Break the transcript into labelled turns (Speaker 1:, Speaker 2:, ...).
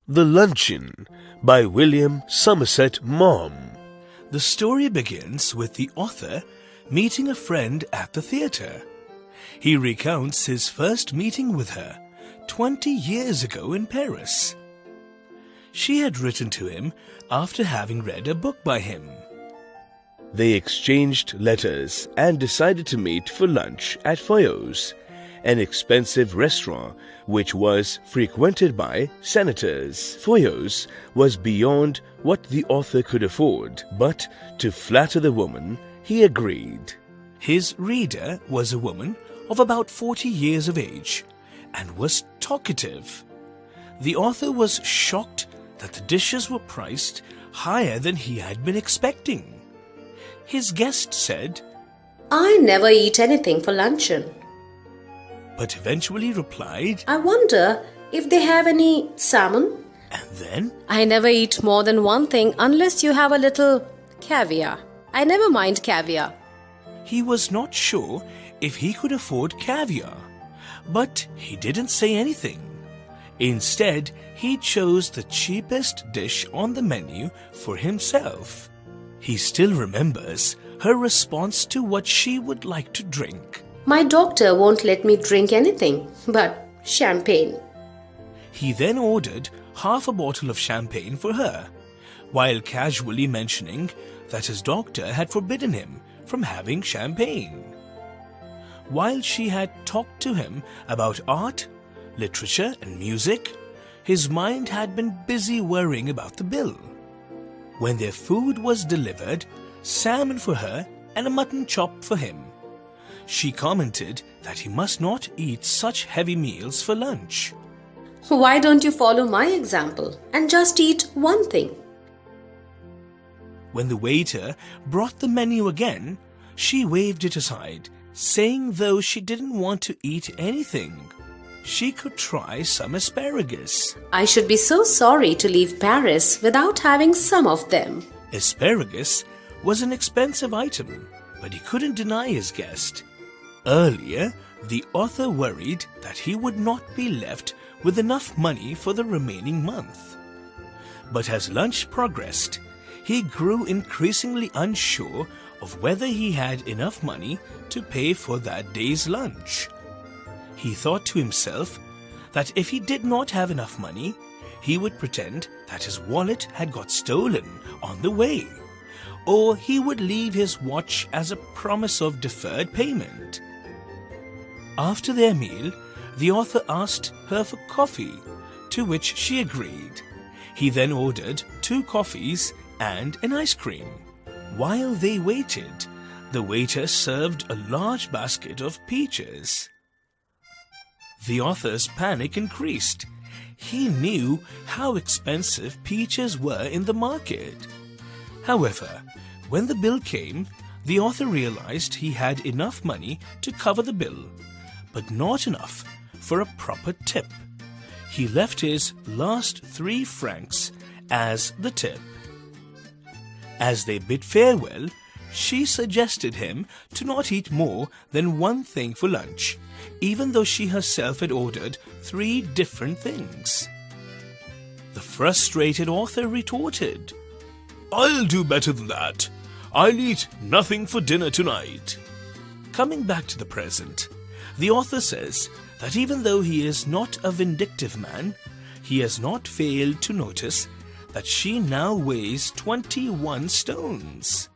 Speaker 1: The Luncheon by William Somerset Maugham.
Speaker 2: The story begins with the author meeting a friend at the theatre. He recounts his first meeting with her 20 years ago in Paris. She had written to him after having read a book by him.
Speaker 1: They exchanged letters and decided to meet for lunch at Foyot's, an expensive restaurant which was frequented by senators. Foyot's was beyond what the author could afford, but to flatter the woman, he agreed.
Speaker 2: His reader was a woman of about 40 years of age and was talkative. The author was shocked that the dishes were priced higher than he had been expecting. His guest said,
Speaker 3: "I never eat anything for luncheon,"
Speaker 2: but eventually replied,
Speaker 3: "I wonder if they have any salmon."
Speaker 2: And then,
Speaker 3: "I never eat more than one thing unless you have a little caviar. I never mind caviar."
Speaker 2: he was not sure if he could afford caviar, but he didn't say anything. Instead, he chose the cheapest dish on the menu for himself. He still remembers her response to what she would like to drink.
Speaker 3: "My doctor won't let me drink anything but champagne."
Speaker 2: He then ordered half a bottle of champagne for her, while casually mentioning that his doctor had forbidden him from having champagne. While she had talked to him about art, literature, and music, his mind had been busy worrying about the bill. When their food was delivered, salmon for her and a mutton chop for him, she commented that he must not eat such heavy meals for lunch.
Speaker 3: "Why don't you follow my example and just eat one thing?"
Speaker 2: When the waiter brought the menu again, she waved it aside, saying though she didn't want to eat anything, she could try some asparagus.
Speaker 3: "I should be so sorry to leave Paris without having some of them."
Speaker 2: Asparagus was an expensive item, but he couldn't deny his guest. Earlier, the author worried that he would not be left with enough money for the remaining month. But as lunch progressed, he grew increasingly unsure of whether he had enough money to pay for that day's lunch. He thought to himself that if he did not have enough money, he would pretend that his wallet had got stolen on the way, or he would leave his watch as a promise of deferred payment. After their meal, the author asked her for coffee, to which she agreed. He then ordered 2 coffees and an ice cream. While they waited, the waiter served a large basket of peaches. The author's panic increased. He knew how expensive peaches were in the market. However, when the bill came, the author realized he had enough money to cover the bill, but not enough for a proper tip. He left his last 3 francs as the tip. As they bid farewell, she suggested him to not eat more than one thing for lunch, even though she herself had ordered 3 different things. The frustrated author retorted, "I'll do better than that. I'll eat nothing for dinner tonight." Coming back to the present, the author says that even though he is not a vindictive man, he has not failed to notice that she now weighs 21 stones.